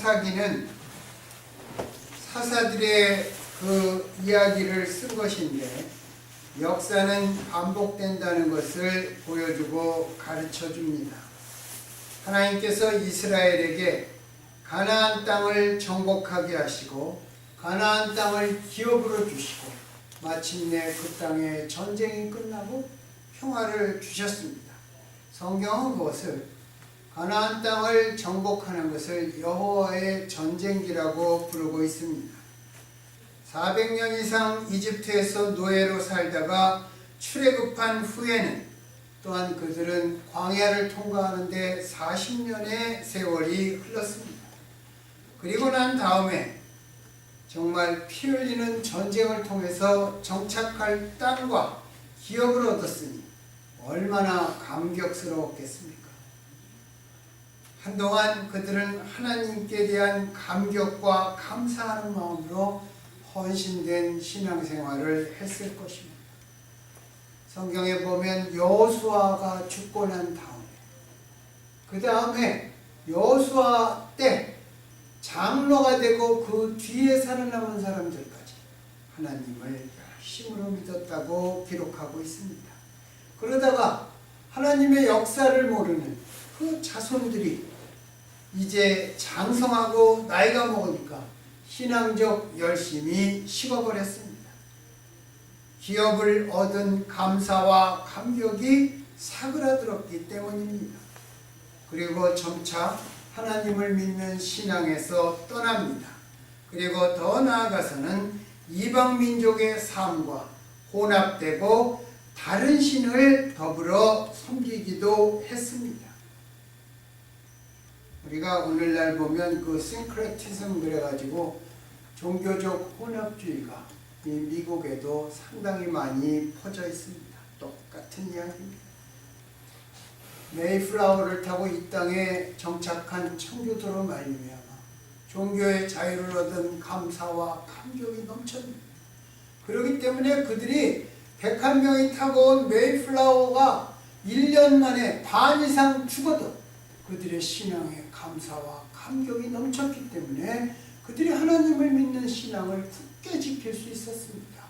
사사기는 사사들의 그 이야기를 쓴 것인데 역사는 반복된다는 것을 보여주고 가르쳐 줍니다. 하나님께서 이스라엘에게 가나안 땅을 정복하게 하시고 가나안 땅을 기업으로 주시고 마침내 그 땅에 전쟁이 끝나고 평화를 주셨습니다. 성경은 그것을 가나안 땅을 정복하는 것을 여호와의 전쟁기라고 부르고 있습니다. 400년 이상 이집트에서 노예로 살다가 출애굽한 후에는 또한 그들은 광야를 통과하는데 40년의 세월이 흘렀습니다. 그리고 난 다음에 정말 피 흘리는 전쟁을 통해서 정착할 땅과 기업을 얻었으니 얼마나 감격스러웠겠습니까? 한동안 그들은 하나님께 대한 감격과 감사하는 마음으로 헌신된 신앙생활을 했을 것입니다. 성경에 보면 여호수아가 죽고 난 다음에 그 다음에 여호수아 때 장로가 되고 그 뒤에 살아남은 사람들까지 하나님을 열심으로 믿었다고 기록하고 있습니다. 그러다가 하나님의 역사를 모르는 그 자손들이 이제 장성하고 나이가 먹으니까 신앙적 열심이 식어버렸습니다. 기업을 얻은 감사와 감격이 사그라들었기 때문입니다. 그리고 점차 하나님을 믿는 신앙에서 떠납니다. 그리고 더 나아가서는 이방 민족의 삶과 혼합되고 다른 신을 더불어 섬기기도 했습니다. 우리가 오늘날 보면 그 싱크레티즘 그래가지고 종교적 혼합주의가 이 미국에도 상당히 많이 퍼져 있습니다. 똑같은 이야기입니다. 메이플라워를 타고 이 땅에 정착한 청교도로 말미암아 종교의 자유를 얻은 감사와 감격이 넘쳤습니다. 그렇기 때문에 그들이 101명이 타고 온 메이플라워가 1년 만에 반 이상 죽어도 그들의 신앙에 감사와 감격이 넘쳤기 때문에 그들이 하나님을 믿는 신앙을 굳게 지킬 수 있었습니다.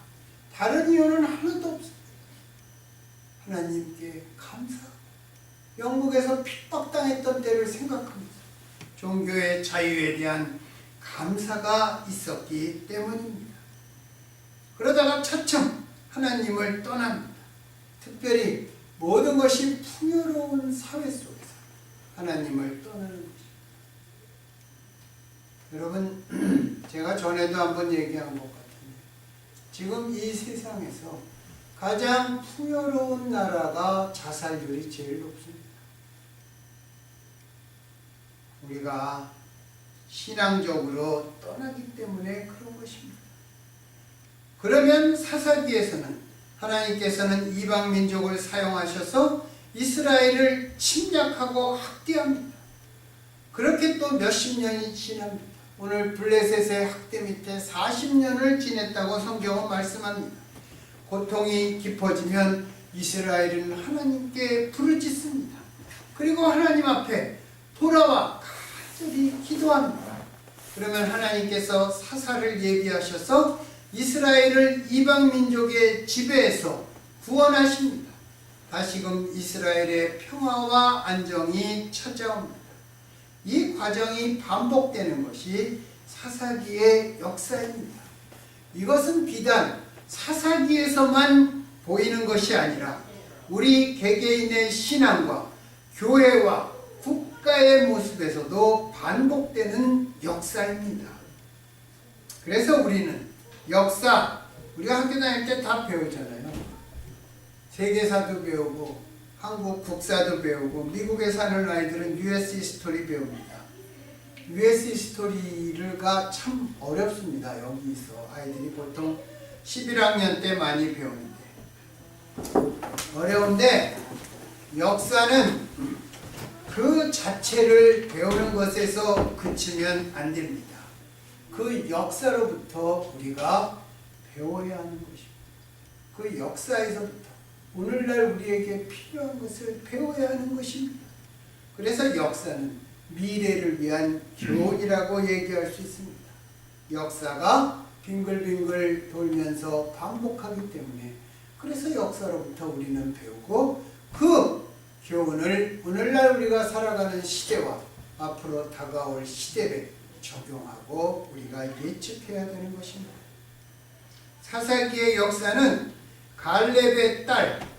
다른 이유는 하나도 없습니다. 하나님께 감사. 영국에서 핍박당했던 때를 생각합니다. 종교의 자유에 대한 감사가 있었기 때문입니다. 그러다가 차츰 하나님을 떠납니다. 특별히 모든 것이 풍요로운 사회 속에서 하나님을 떠나는 것입니다. 여러분, 제가 전에도 한번 얘기한 것 같은데 지금 이 세상에서 가장 풍요로운 나라가 자살률이 제일 높습니다. 우리가 신앙적으로 떠나기 때문에 그런 것입니다. 그러면 사사기에서는 하나님께서는 이방 민족을 사용하셔서 이스라엘을 침략하고 학대합니다. 그렇게 또 몇십 년이 지납니다. 오늘 블레셋의 학대 밑에 40년을 지냈다고 성경은 말씀합니다. 고통이 깊어지면 이스라엘은 하나님께 부르짖습니다. 그리고 하나님 앞에 돌아와 간절히 기도합니다. 그러면 하나님께서 사사를 예비하셔서 이스라엘을 이방 민족의 지배에서 구원하십니다. 다시금 이스라엘의 평화와 안정이 찾아옵니다. 이 과정이 반복되는 것이 사사기의 역사입니다. 이것은 비단 사사기에서만 보이는 것이 아니라 우리 개개인의 신앙과 교회와 국가의 모습에서도 반복되는 역사입니다. 그래서 우리는 역사, 우리가 학교 다닐 때 다 배우잖아요. 세계사도 배우고 한국 국사도 배우고 미국에 사는 아이들은 US 히스토리 배웁니다. US 히스토리가 참 어렵습니다. 여기서 아이들이 보통 11학년 때 많이 배우는데 어려운데 역사는 그 자체를 배우는 것에서 그치면 안 됩니다. 그 역사로부터 우리가 배워야 하는 것입니다. 그 역사에서부터 오늘날 우리에게 필요한 것을 배워야 하는 것입니다. 그래서 역사는 미래를 위한 교훈이라고 얘기할 수 있습니다. 역사가 빙글빙글 돌면서 반복하기 때문에 그래서 역사로부터 우리는 배우고 그 교훈을 오늘날 우리가 살아가는 시대와 앞으로 다가올 시대에 적용하고 우리가 예측해야 되는 것입니다. 사사기의 역사는 갈렙의 딸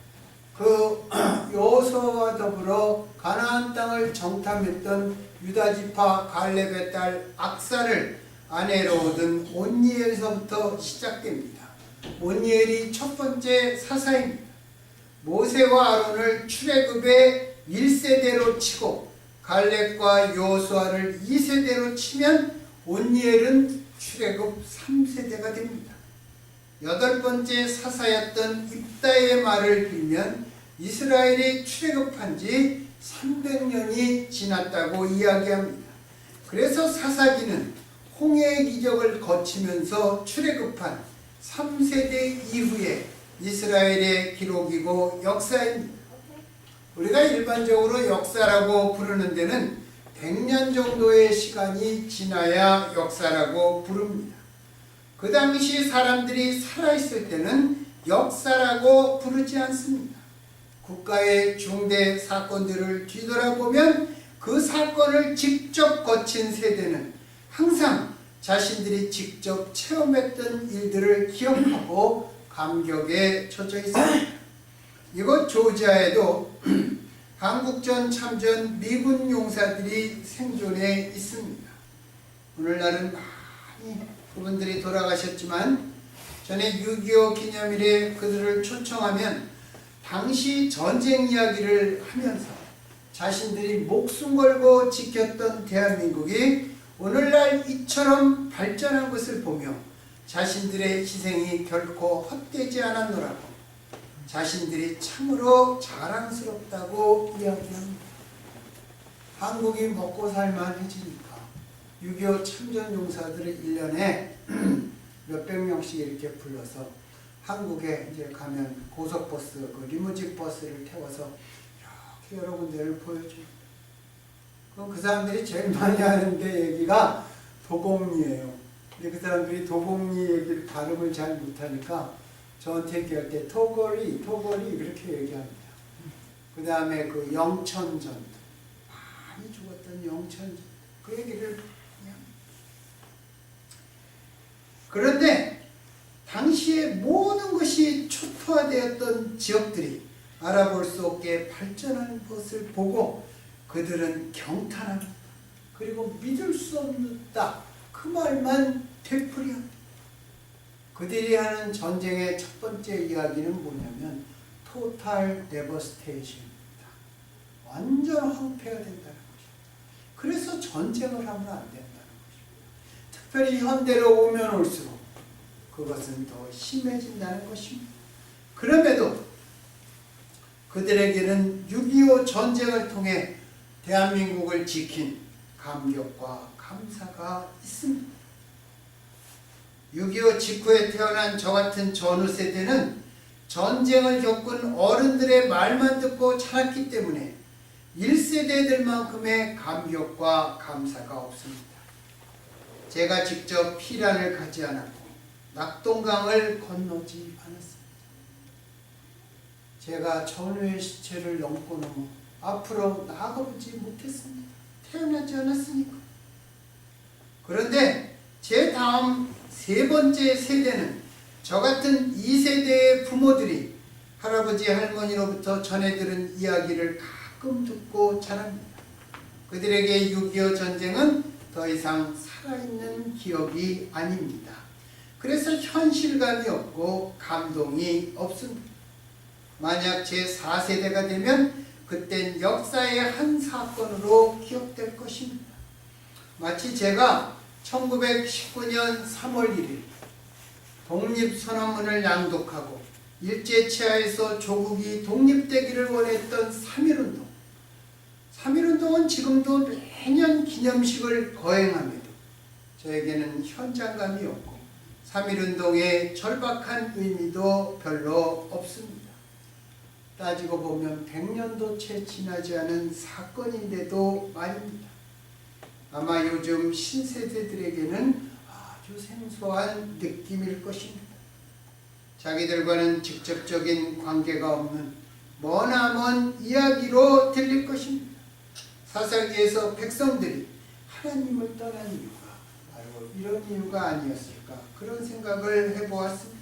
그 여호수아와 더불어 가나안 땅을 정탐했던 유다지파 갈렙의 딸 악사를 아내로 얻은 온니엘에서부터 시작됩니다. 온니엘이 첫 번째 사사입니다. 모세와 아론을 출애굽의 1세대로 치고 갈렙과 여호수아를 2세대로 치면 온니엘은 출애굽 3세대가 됩니다. 여덟 번째 사사였던 입다의 말을 빌면 이스라엘이 출애굽한 지 300년이 지났다고 이야기합니다. 그래서 사사기는 홍해의 기적을 거치면서 출애굽한 3세대 이후에 이스라엘의 기록이고 역사입니다. 우리가 일반적으로 역사라고 부르는 데는 100년 정도의 시간이 지나야 역사라고 부릅니다. 그 당시 사람들이 살아있을 때는 역사라고 부르지 않습니다. 국가의 중대 사건들을 뒤돌아보면 그 사건을 직접 거친 세대는 항상 자신들이 직접 체험했던 일들을 기억하고 감격에 젖어 있습니다. 이곳 조지아에도 한국전 참전 미군 용사들이 생존해 있습니다. 오늘날은 많이 그분들이 돌아가셨지만 전에 6.25 기념일에 그들을 초청하면 당시 전쟁 이야기를 하면서 자신들이 목숨 걸고 지켰던 대한민국이 오늘날 이처럼 발전한 것을 보며 자신들의 희생이 결코 헛되지 않았노라고 자신들이 참으로 자랑스럽다고 이야기합니다. 한국이 먹고 살만해지니까 6.25 참전용사들을 1년에 몇백 명씩 이렇게 불러서 한국에 이제 가면 고속버스, 그 리무진 버스를 태워서 이렇게 여러 군데를 보여줘요. 그럼 그 사람들이 제일 많이 하는데 얘기가 도곡리예요. 근데 그 사람들이 도곡리 얘기를 발음을 잘 못하니까 저한테 얘기할 때 토거리 그렇게 얘기합니다. 그 다음에 그 영천전 많이 죽었던 영천전 그 얘기를 그런데 당시에 모든 것이 초토화되었던 지역들이 알아볼 수 없게 발전하는 것을 보고 그들은 경탄합니다. 그리고 믿을 수 없다. 그 말만 되풀이합니다. 그들이 하는 전쟁의 첫 번째 이야기는 뭐냐면 토탈 데버스테이션입니다. 완전 황폐가 된다는 것입니다. 그래서 전쟁을 하면 안 된다는 것입니다. 특별히 현대로 오면 올수록 그것은 더 심해진다는 것입니다. 그럼에도 그들에게는 6.25 전쟁을 통해 대한민국을 지킨 감격과 감사가 있습니다. 6.25 직후에 태어난 저 같은 전후 세대는 전쟁을 겪은 어른들의 말만 듣고 자랐기 때문에 1세대들만큼의 감격과 감사가 없습니다. 제가 직접 피란을 가지 않았고 낙동강을 건너지 않았습니다. 제가 전후의 시체를 넘고 넘어 앞으로 나아가보지 못했습니다. 태어나지 않았으니까. 그런데 제 다음 세 번째 세대는 저 같은 2세대의 부모들이 할아버지 할머니로부터 전해 들은 이야기를 가끔 듣고 자랍니다. 그들에게 6.25 전쟁은 더 이상 살아있는 기억이 아닙니다. 그래서 현실감이 없고 감동이 없습니다. 만약 제 4세대가 되면 그땐 역사의 한 사건으로 기억될 것입니다. 마치 제가 1919년 3월 1일 독립선언문을 낭독하고 일제치하에서 조국이 독립되기를 원했던 3.1운동. 3.1운동은 지금도 매년 기념식을 거행함에도 저에게는 현장감이 없고 3.1운동의 절박한 의미도 별로 없습니다. 따지고 보면 100년도 채 지나지 않은 사건인데도 말입니다. 아마 요즘 신세대들에게는 아주 생소한 느낌일 것입니다. 자기들과는 직접적인 관계가 없는 머나먼 이야기로 들릴 것입니다. 사사기에서 백성들이 하나님을 떠난 이유가 바로 이런 이유가 아니었을까, 그런 생각을 해보았습니다.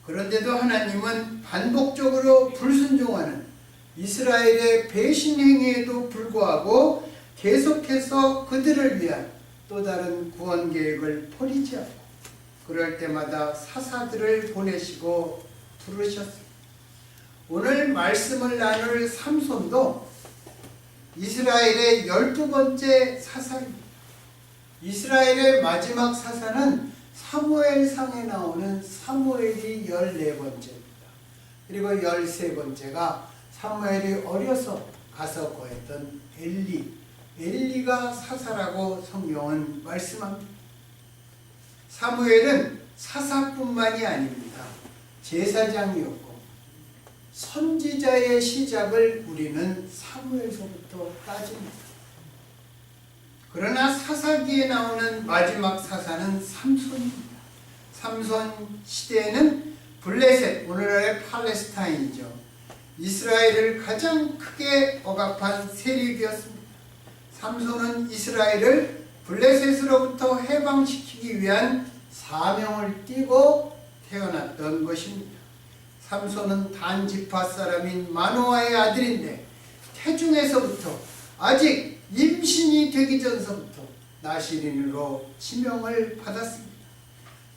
그런데도 하나님은 반복적으로 불순종하는 이스라엘의 배신 행위에도 불구하고 계속해서 그들을 위한 또 다른 구원 계획을 버리지 않고 그럴 때마다 사사들을 보내시고 부르셨습니다. 오늘 말씀을 나눌 삼손도 이스라엘의 12번째 사사입니다. 이스라엘의 마지막 사사는 사무엘상에 나오는 사무엘이 14번째입니다. 그리고 13번째가 사무엘이 어려서 가서 거했던 엘리가 사사라고 성경은 말씀합니다. 사무엘은 사사뿐만이 아닙니다. 제사장이었고 선지자의 시작을 우리는 사무엘서부터 따집니다. 그러나 사사기에 나오는 마지막 사사는 삼손입니다. 삼손 시대에는 블레셋, 오늘날의 팔레스타인이죠. 이스라엘을 가장 크게 억압한 세력이었습니다. 삼손은 이스라엘을 블레셋으로부터 해방시키기 위한 사명을 띠고 태어났던 것입니다. 삼손은 단 지파 사람인 마노아의 아들인데 태중에서부터 아직 임신이 되기 전서부터 나시린으로 지명을 받았습니다.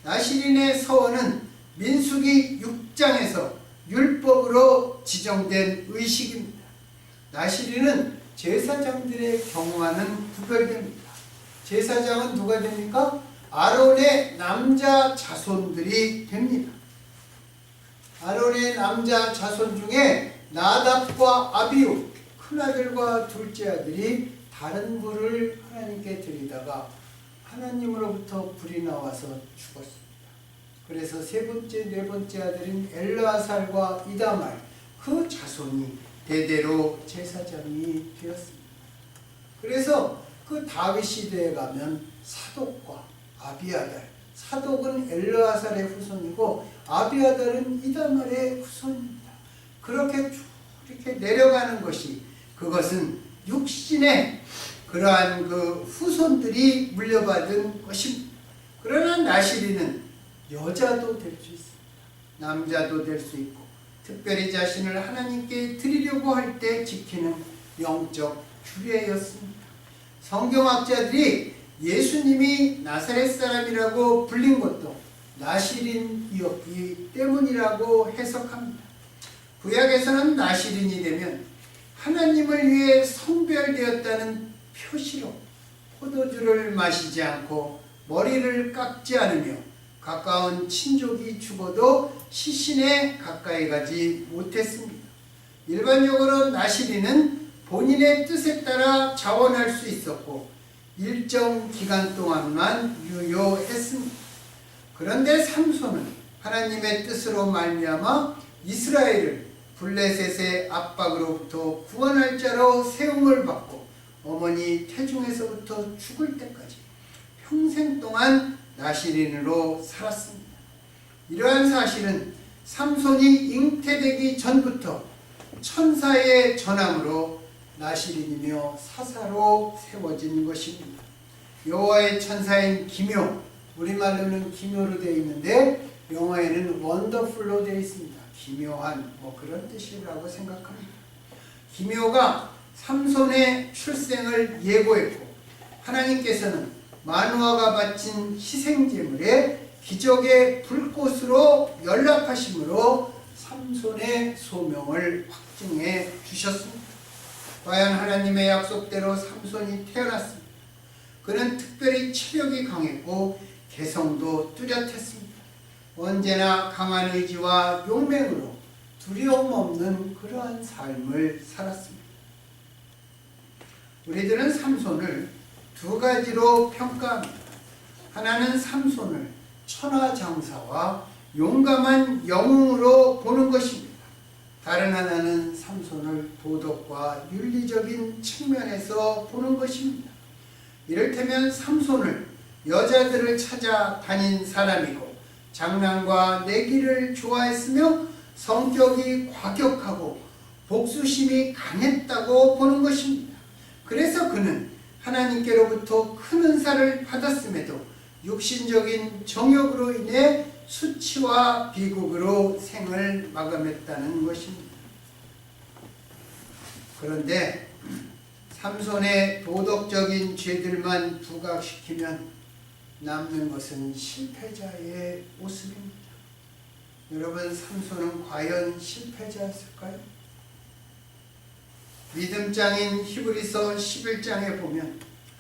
나시린의 서원은 민수기 6장에서 율법으로 지정된 의식입니다. 나시린은 제사장들의 경우와는 구별됩니다. 제사장은 누가 됩니까? 아론의 남자 자손들이 됩니다. 아론의 남자 자손 중에 나답과 아비후, 큰아들과 둘째 아들이 다른 불을 하나님께 드리다가 하나님으로부터 불이 나와서 죽었습니다. 그래서 세 번째, 네 번째 아들인 엘르아살과 이다말, 그 자손이 대대로 제사장이 되었습니다. 그래서 그 다윗 시대에 가면 사독과 아비아달, 사독은 엘르아살의 후손이고 아비아달은 이다말의 후손입니다. 그렇게 쭉 이렇게 내려가는 것이, 그것은 육신의 그러한 그 후손들이 물려받은 것입니다. 그러나 나시린은 여자도 될 수 있습니다. 남자도 될 수 있고, 특별히 자신을 하나님께 드리려고 할 때 지키는 영적 규례였습니다. 성경학자들이 예수님이 나사렛 사람이라고 불린 것도 나시린이었기 때문이라고 해석합니다. 구약에서는 나시린이 되면 하나님을 위해 성별되었다는 표시로 포도주를 마시지 않고 머리를 깎지 않으며 가까운 친족이 죽어도 시신에 가까이 가지 못했습니다. 일반적으로 나시린은 본인의 뜻에 따라 자원할 수 있었고 일정 기간 동안만 유효했습니다. 그런데 삼손은 하나님의 뜻으로 말미암아 이스라엘을 블레셋의 압박으로부터 구원할 자로 세움을 받고 어머니 태중에서부터 죽을 때까지 평생 동안 나시린으로 살았습니다. 이러한 사실은 삼손이 잉태되기 전부터 천사의 전함으로 나시린이며 사사로 세워진 것입니다. 여호와의 천사인 기묘, 우리말로는 기묘로 되어 있는데 영어에는 원더풀로 되어 있습니다. 기묘한 그런 뜻이라고 생각합니다. 기묘가 삼손의 출생을 예고했고 하나님께서는 마누아가 바친 희생제물에 기적의 불꽃으로 연락하심으로 삼손의 소명을 확증해 주셨습니다. 과연 하나님의 약속대로 삼손이 태어났습니다. 그는 특별히 체력이 강했고 개성도 뚜렷했습니다. 언제나 강한 의지와 용맹으로 두려움 없는 그러한 삶을 살았습니다. 우리들은 삼손을 두 가지로 평가합니다. 하나는 삼손을 천하장사와 용감한 영웅으로 보는 것입니다. 다른 하나는 삼손을 도덕과 윤리적인 측면에서 보는 것입니다. 이를테면 삼손을 여자들을 찾아다닌 사람이고 장난과 내기를 좋아했으며 성격이 과격하고 복수심이 강했다고 보는 것입니다. 그래서 그는 하나님께로부터 큰 은사를 받았음에도 육신적인 정욕으로 인해 수치와 비극으로 생을 마감했다는 것입니다. 그런데 삼손의 도덕적인 죄들만 부각시키면 남는 것은 실패자의 모습입니다. 여러분, 삼손은 과연 실패자였을까요? 믿음장인 히브리서 11장에 보면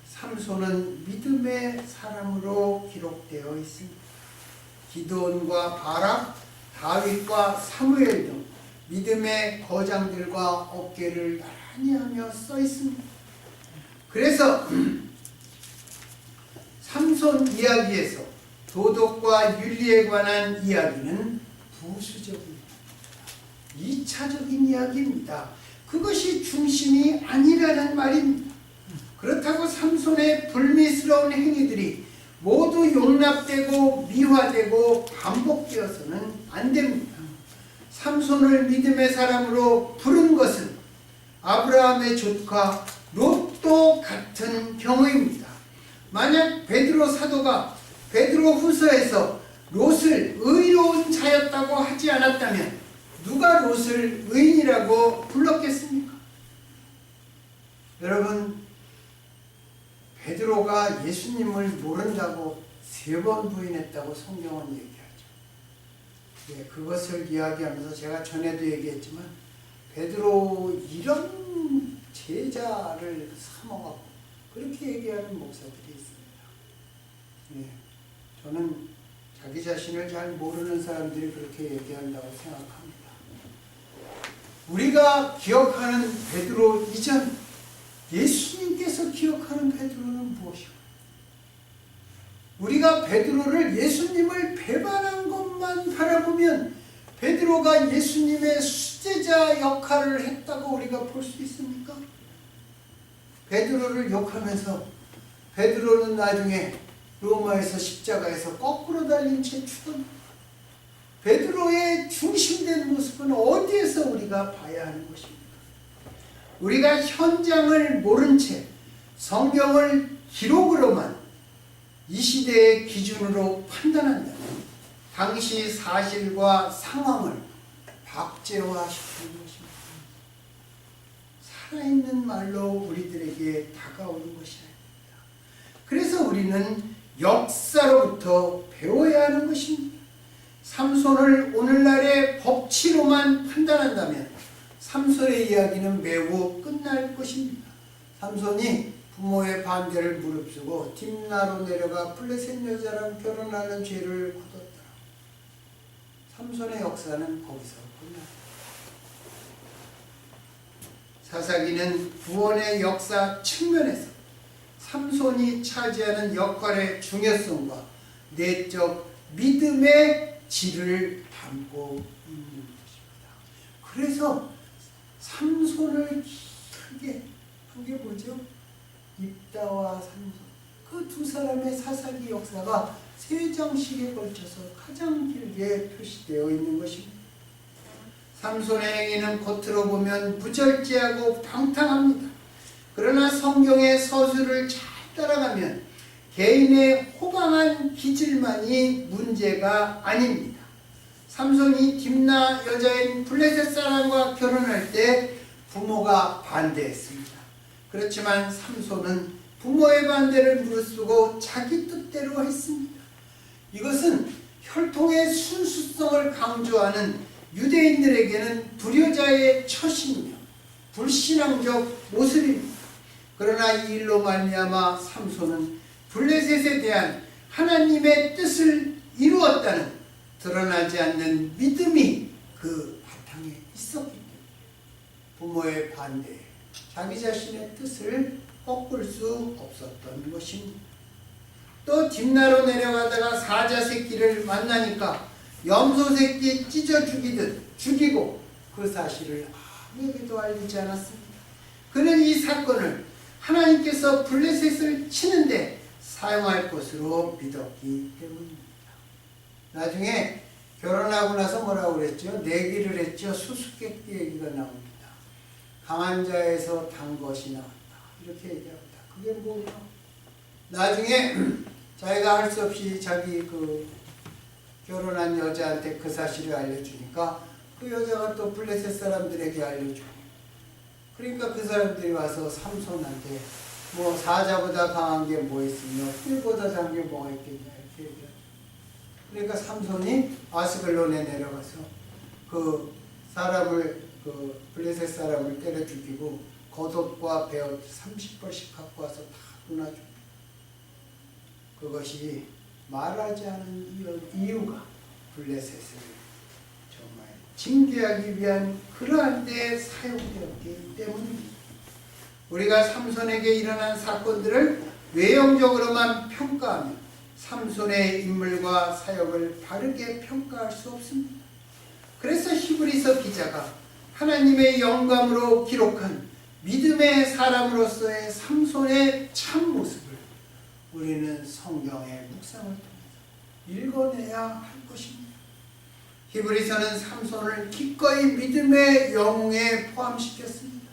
삼손은 믿음의 사람으로 기록되어 있습니다. 기드온과 바락, 다윗과 사무엘 등 믿음의 거장들과 어깨를 나란히 하며 써 있습니다. 그래서 삼손 이야기에서 도덕과 윤리에 관한 이야기는 부수적입니다. 2차적인 이야기입니다. 그것이 중심이 아니라는 말입니다. 그렇다고 삼손의 불미스러운 행위들이 모두 용납되고 미화되고 반복되어서는 안 됩니다. 삼손을 믿음의 사람으로 부른 것은 아브라함의 조카 롯도 같은 경우입니다. 만약 베드로 사도가 베드로 후서에서 롯을 의로운 자였다고 하지 않았다면 누가 롯을 의인이라고 불렀겠습니까? 여러분, 베드로가 예수님을 모른다고 3번 부인했다고 성경은 얘기하죠. 예, 그것을 이야기하면서 제가 전에도 얘기했지만 베드로 이런 제자를 삼아갖고 그렇게 얘기하는 목사들이 있습니다. 예, 저는 자기 자신을 잘 모르는 사람들이 그렇게 얘기한다고 생각합니다. 우리가 기억하는 베드로 이전 예수님께서 기억하는 베드로는 무엇이고, 우리가 베드로를 예수님을 배반한 것만 바라보면 베드로가 예수님의 수제자 역할을 했다고 우리가 볼 수 있습니까? 베드로를 욕하면서 베드로는 나중에 로마에서 십자가에서 거꾸로 달린 채 죽은 베드로의 중심된 모습은 어디에서 우리가 봐야 하는 것입니까? 우리가 현장을 모른 채 성경을 기록으로만 이 시대의 기준으로 판단한다면 당시 사실과 상황을 박제화시키는 것입니다. 살아있는 말로 우리들에게 다가오는 것이 아닙니다. 그래서 우리는 역사로부터 배워야 하는 것입니다. 삼손을 오늘날의 법치로만 판단한다면 삼손의 이야기는 매우 끝날 것입니다. 삼손이 부모의 반대를 무릅쓰고 딥나로 내려가 블레셋 여자랑 결혼하는 죄를 거뒀더라. 삼손의 역사는 거기서 끝납니다. 사사기는 구원의 역사 측면에서 삼손이 차지하는 역할의 중요성과 내적 믿음의 질을 담고 있는 것입니다. 그래서 삼손을 그게 뭐죠? 입다와 삼손, 그 두 사람의 사사기 역사가 3장씩에 걸쳐서 가장 길게 표시되어 있는 것입니다. 삼손의 행위는 겉으로 보면 부절제하고 방탕합니다. 그러나 성경의 서술을 잘 따라가면 개인의 호강한 기질만이 문제가 아닙니다. 삼손이 딥나 여자인 블레셋 사람과 결혼할 때 부모가 반대했습니다. 그렇지만 삼손은 부모의 반대를 무릅쓰고 자기 뜻대로 했습니다. 이것은 혈통의 순수성을 강조하는 유대인들에게는 불효자의 처신이며 불신앙적 모습입니다. 그러나 이 일로 말미암아 삼손은 블레셋에 대한 하나님의 뜻을 이루었다는 드러나지 않는 믿음이 그 바탕에 있었기 때문에 부모의 반대에 자기 자신의 뜻을 꺾을 수 없었던 것입니다. 또 딥나로 내려가다가 사자 새끼를 만나니까 염소 새끼 찢어 죽이고 그 그 사실을 아무에게도 알리지 않았습니다. 그는 이 사건을 하나님께서 블레셋을 치는데 사용할 것으로 믿었기 때문입니다. 나중에 결혼하고 나서 뭐라고 그랬죠? 내기를 했죠. 수수께끼 얘기가 나옵니다. 강한 자에서 단 것이 나왔다. 이렇게 얘기합니다. 그게 뭐예요? 나중에 자기가 할 수 없이 자기 결혼한 여자한테 그 사실을 알려주니까 그 여자가 또 블레셋 사람들에게 알려주고, 그러니까 그 사람들이 와서 삼손한테 뭐 사자보다 강한 게 뭐 있으며 뿔보다 작은 게 뭐가 있겠냐 이렇게 얘기하죠. 그러니까 삼손이 아스글론에 내려가서 그 블레셋 사람을 때려 죽이고 겉옷과 베옷 30벌씩 갖고 와서 다 끊어줍니다. 그것이 말하지 않은 이유가 블레셋을 정말 징계하기 위한 그러한 데에 사용되었기 때문입니다. 우리가 삼손에게 일어난 사건들을 외형적으로만 평가하면 삼손의 인물과 사역을 바르게 평가할 수 없습니다. 그래서 히브리서 기자가 하나님의 영감으로 기록한 믿음의 사람으로서의 삼손의 참모습을 우리는 성경의 묵상을 통해서 읽어내야 할 것입니다. 히브리서는 삼손을 기꺼이 믿음의 영웅에 포함시켰습니다.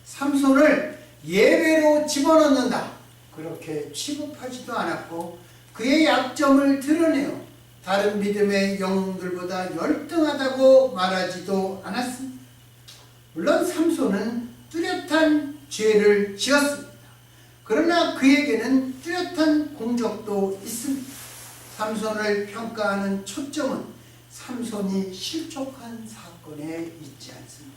삼손을 예배로 집어넣는다, 그렇게 취급하지도 않았고 그의 약점을 드러내어 다른 믿음의 영웅들보다 열등하다고 말하지도 않았습니다. 물론 삼손은 뚜렷한 죄를 지었습니다. 그러나 그에게는 뚜렷한 공적도 있습니다. 삼손을 평가하는 초점은 삼손이 실족한 사건에 있지 않습니다.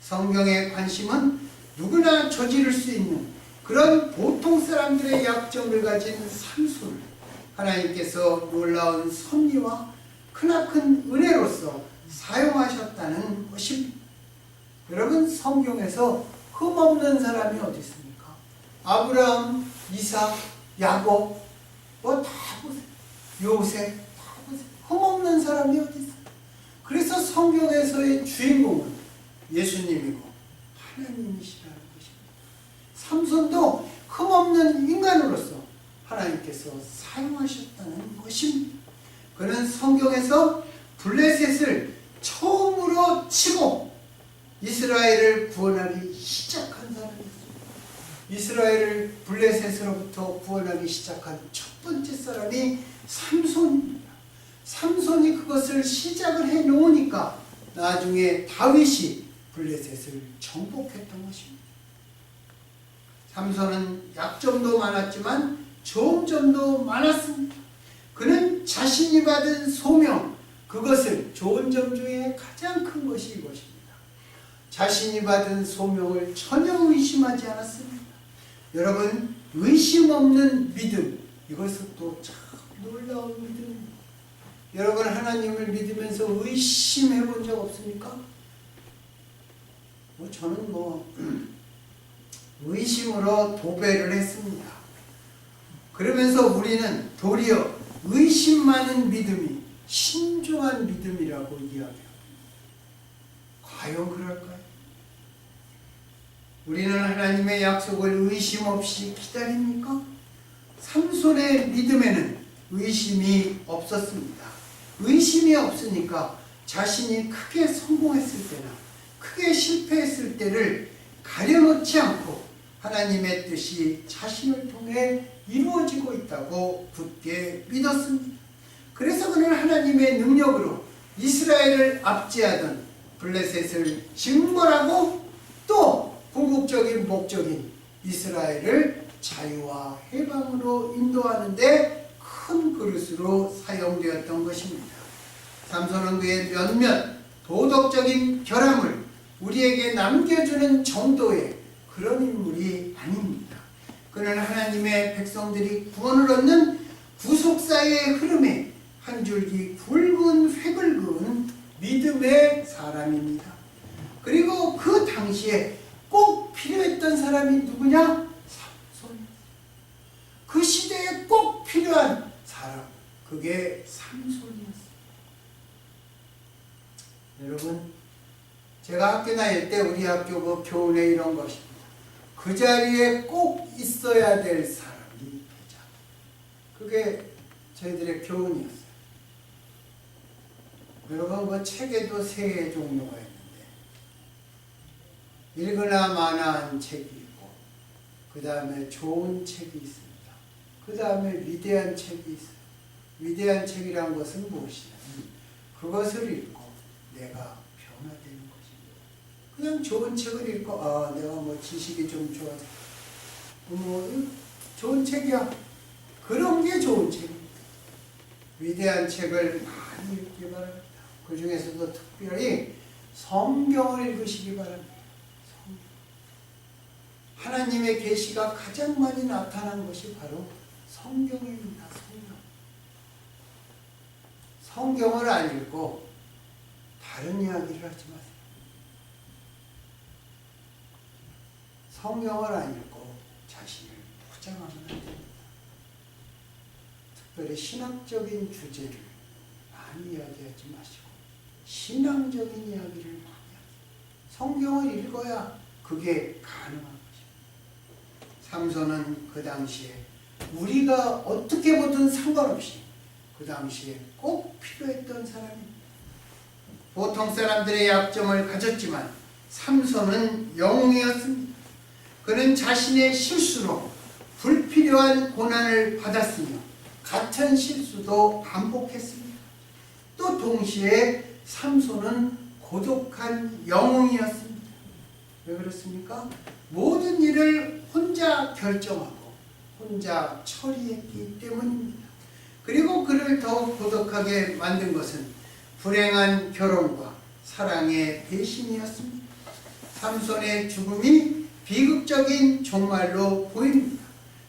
성경의 관심은 누구나 저지를 수 있는 그런 보통 사람들의 약점을 가진 삼손을 하나님께서 놀라운 섭리와 크나큰 은혜로서 사용하셨다는 것입니다. 여러분, 성경에서 흠없는 사람이 어디 있습니까? 아브라함, 이삭, 야곱 뭐 다 보세요. 요셉 다 보세요. 흠없는 사람이 어디 있어요? 그래서 성경에서의 주인공은 예수님이고 하나님이시라는 것입니다. 삼손도 흠없는 인간으로서 하나님께서 사용하셨다는 것입니다. 그는 성경에서 블레셋을 처음으로 치고 이스라엘을 구원하기 시작한 사람이었습니다. 이스라엘을 블레셋으로부터 구원하기 시작한 첫 번째 사람이 삼손입니다. 삼손이 그것을 시작을 해 놓으니까 나중에 다윗이 블레셋을 정복했던 것입니다. 삼손은 약점도 많았지만 좋은 점도 많았습니다. 그는 자신이 받은 소명, 그것을 좋은 점 중에 가장 큰 것이 이것입니다. 자신이 받은 소명을 전혀 의심하지 않았습니다. 여러분, 의심 없는 믿음, 이것은 또 참 놀라운 믿음입니다. 여러분, 하나님을 믿으면서 의심해 본 적 없습니까? 저는 의심으로 도배를 했습니다. 그러면서 우리는 도리어 의심 많은 믿음이 신중한 믿음이라고 이야기합니다. 과연 그럴까요? 우리는 하나님의 약속을 의심 없이 기다립니까? 삼손의 믿음에는 의심이 없었습니다. 의심이 없으니까 자신이 크게 성공했을 때나 크게 실패했을 때를 가려놓지 않고 하나님의 뜻이 자신을 통해 이루어지고 있다고 굳게 믿었습니다. 그래서 그는 하나님의 능력으로 이스라엘을 압제하던 블레셋을 징벌하고 또 궁극적인 목적인 이스라엘을 자유와 해방으로 인도하는 데 큰 그릇으로 사용되었던 것입니다. 삼손은 그의 몇몇 도덕적인 결함을 우리에게 남겨주는 정도의 그런 인물이 아닙니다. 그는 하나님의 백성들이 구원을 얻는 구속사의 흐름에 한 줄기 굵은 획을 그은 믿음의 사람입니다. 그리고 그 당시에 꼭 필요했던 사람이 누구냐? 삼손. 그 시대에 꼭 필요한 사람, 그게 삼손이었어요. 여러분, 제가 학교 다닐 때 우리 학교 그 교훈에 이런 것입니다. 그 자리에 꼭 있어야 될 사람이 회장. 그게 저희들의 교훈이었어요. 여러분 그 책에도 세 종류가 있는데 읽으나 마나한 책이 있고 그 다음에 좋은 책이 있습니다. 그 다음에 위대한 책이 있어요. 위대한 책이란 것은 무엇이냐면 그것을 읽고 내가 변화되는 것입니다. 그냥 좋은 책을 읽고 내가 뭐 지식이 좀 좋아져 좋은 책이야. 그런 게 좋은 책입니다. 위대한 책을 많이 읽기 바랍니다. 그 중에서도 특별히 성경을 읽으시기 바랍니다. 성경. 하나님의 계시가 가장 많이 나타난 것이 바로 성경입니다. 성경. 성경을 안 읽고 다른 이야기를 하지 마세요. 성경을 안 읽고 자신을 포장하면 안 됩니다. 특별히 신학적인 주제를 많이 이야기하지 마시고 신앙적인 이야기를 많이 하세요. 성경을 읽어야 그게 가능한 것입니다. 삼손은 그 당시에 우리가 어떻게 보든 상관없이 그 당시에 꼭 필요했던 사람입니다. 보통 사람들의 약점을 가졌지만 삼손은 영웅이었습니다. 그는 자신의 실수로 불필요한 고난을 받았으며 같은 실수도 반복했습니다. 또 동시에 삼손은 고독한 영웅이었습니다. 왜 그렇습니까? 모든 일을 혼자 결정하고 혼자 처리했기 때문입니다. 그리고 그를 더욱 고독하게 만든 것은 불행한 결혼과 사랑의 배신이었습니다. 삼손의 죽음이 비극적인 종말로 보입니다.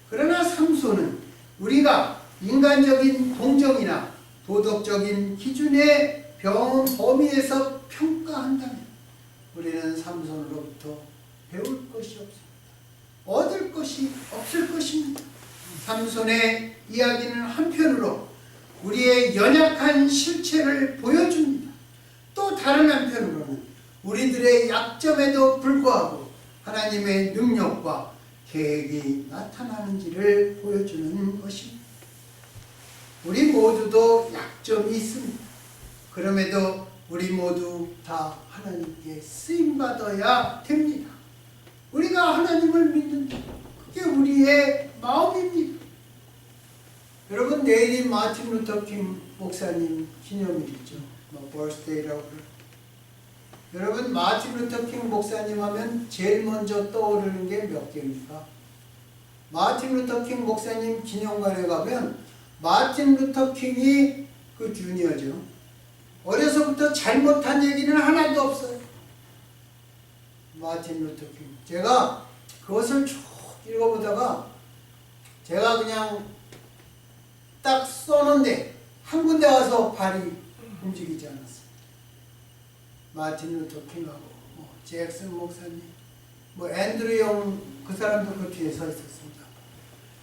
그러나 삼손은 우리가 인간적인 공정이나 도덕적인 기준의 범위에서 평가한다면 우리는 삼손으로부터 배울 것이 없습니다. 얻을 것이 없을 것입니다. 삼손의 이야기는 한편으로 우리의 연약한 실체를 보여줍니다. 또 다른 한편으로는 우리들의 약점에도 불구하고 하나님의 능력과 계획이 나타나는지를 보여주는 것입니다. 우리 모두도 약점이 있습니다. 그럼에도 우리 모두 다 하나님께 쓰임받아야 됩니다. 우리가 하나님을 믿는다. 그게 우리의 마음입니다. 여러분 내일이 마틴 루터 킹 목사님 기념일이죠. 버스데이라고 그래요. 여러분 마틴 루터 킹 목사님 하면 제일 먼저 떠오르는 게 몇 개입니까? 마틴 루터 킹 목사님 기념관에 가면 마틴 루터 킹이 그 주니어죠. 어려서부터 잘못한 얘기는 하나도 없어요. 마틴 루터 킹. 제가 그것을 쭉 읽어보다가 제가 그냥 딱 써는데 한 군데 와서 발이 움직이지 않았어요. 마틴 루터 킹하고 잭슨 목사님, 앤드류 영 그 사람도 그 뒤에 서 있었습니다.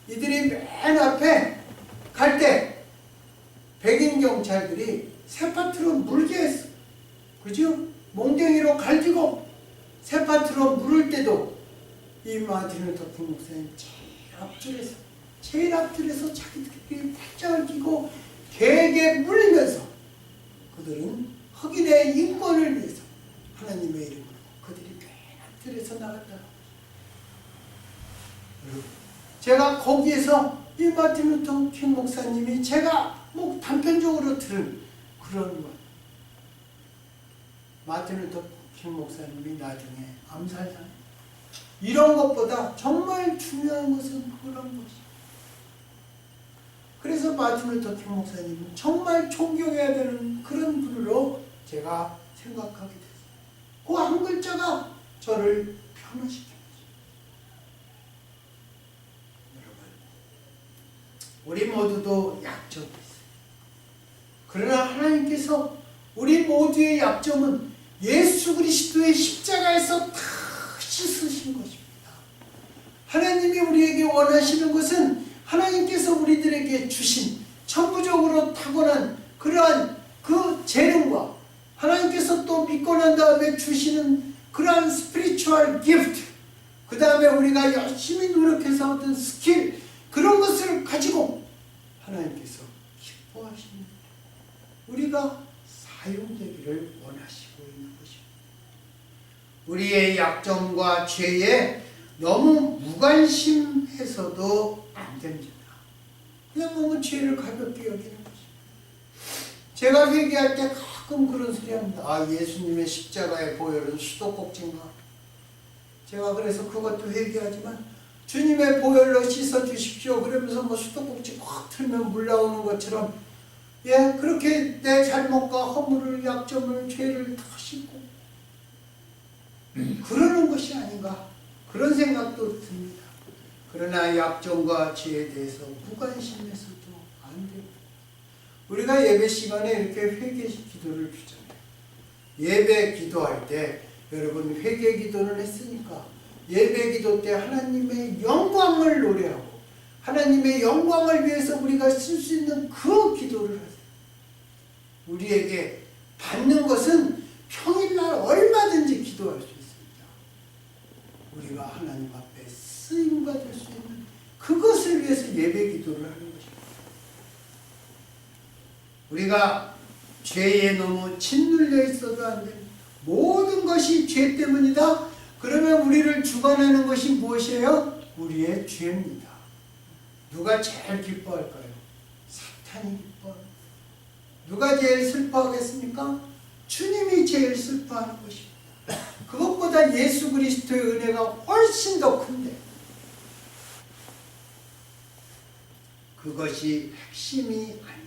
이들이 맨 앞에 갈 때 백인 경찰들이 새파트로 물게 했어. 그죠? 몽둥이로 갈기고 새파트로 물을 때도 이 마틴 루터 킹 목사님 제일 앞줄에서 자기들끼리 팔짱을 끼고 개에게 물리면서 그들은 흑인의 인권을 위해서 하나님의 이름으로 그들이 맨 앞줄에서 나갔다. 제가 거기에서 이 마틴 루터 킹 목사님이 제가 단편적으로 들은 그런 것. 마틴 루터 킹 목사님이 나중에 암살당. 이런 것보다 정말 중요한 것은 그런 것이에요. 그래서 마틴 루터 킹 목사님은 정말 존경해야 되는 그런 분으로 제가 생각하게 됐어요. 그 한 글자가 저를 변화시킵니다. 우리 모두도 약점이 있어요. 그러나 하나님께서 우리 모두의 약점은 예수 그리스도의 십자가에서 다 씻으신 것입니다. 하나님이 우리에게 원하시는 것은 하나님께서 우리들에게 주신 천부적으로 타고난 그러한 그 재능과 하나님께서 또 믿고 난 다음에 주시는 그러한 스피리추얼 기프트, 그 다음에 우리가 열심히 노력해서 얻은 스킬, 그런 것을 가지고 하나님께서 기뻐하시는, 우리가 사용되기를 원하시고 있는 것입니다. 우리의 약점과 죄에 너무 무관심해서도 안 됩니다. 그냥 너무 죄를 가볍게 여기는 것입니다. 제가 회개할 때 가끔 그런 소리 합니다. 아, 예수님의 십자가의 보혈은 수도꼭지인가? 제가 그래서 그것도 회개하지만 주님의 보혈로 씻어주십시오 그러면서 뭐 수도꼭지 확 틀면 물 나오는 것처럼, 예, 그렇게 내 잘못과 허물을, 약점을, 죄를 다 씻고 그러는 것이 아닌가, 그런 생각도 듭니다. 그러나 약점과 죄에 대해서 무관심해서도 안 됩니다. 우리가 예배 시간에 이렇게 회개 기도를 주잖아요. 예배 기도할 때 여러분 회개 기도를 했으니까 예배 기도 때 하나님의 영광을 노래하고 하나님의 영광을 위해서 우리가 쓸 수 있는 그 기도를 하세요. 우리에게 받는 것은 평일날 얼마든지 기도할 수 있습니다. 우리가 하나님 앞에 쓰임받을 수 있는 그것을 위해서 예배 기도를 하는 것입니다. 우리가 죄에 너무 짓눌려 있어도 안 됩니다. 모든 것이 죄 때문이다. 그러면 우리를 주관하는 것이 무엇이에요? 우리의 죄입니다. 누가 제일 기뻐할까요? 사탄이 기뻐합니다. 누가 제일 슬퍼하겠습니까? 주님이 제일 슬퍼하는 것입니다. 그것보다 예수 그리스도의 은혜가 훨씬 더 큰데, 그것이 핵심이 아닙니다.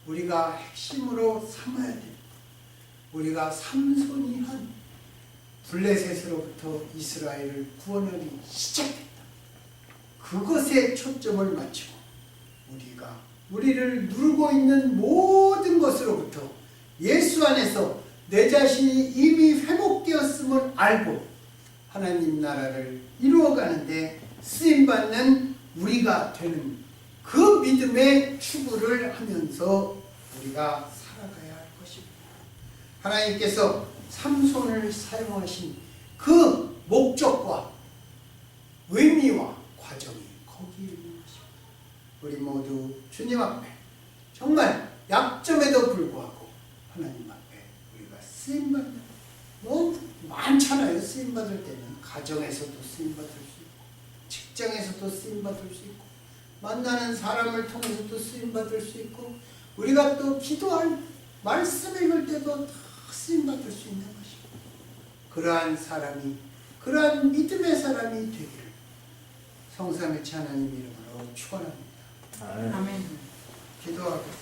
우리가 핵심으로 삼아야 됩니다. 우리가 삼손이 한 블레셋으로부터 이스라엘을 구원하기 시작했다. 그것에 초점을 맞추고 우리를 누르고 있는 모든 것으로부터 예수 안에서 내 자신이 이미 회복되었음을 알고 하나님 나라를 이루어가는데 쓰임받는 우리가 되는 그 믿음의 추구를 하면서 우리가 살아가야 할 것입니다. 하나님께서 삼손을 사용하신 그 목적과 의미와 과정이 거기에 있는 것입니다. 우리 모두 주님 앞에 정말 약점에도 불구하고 하나님 앞에 우리가 쓰임받는, 너무 많잖아요. 쓰임받을 때는 가정에서도 쓰임받을 수 있고 직장에서도 쓰임받을 수 있고 만나는 사람을 통해서도 쓰임받을 수 있고 우리가 또 기도할 말씀 읽을 때도 다 쓰임받을 수 있는 것입니다. 그러한 사람이, 그러한 믿음의 사람이 되기를 성삼위치 하나님 이름으로 축원합니다. 아멘. 기도하겠습니다.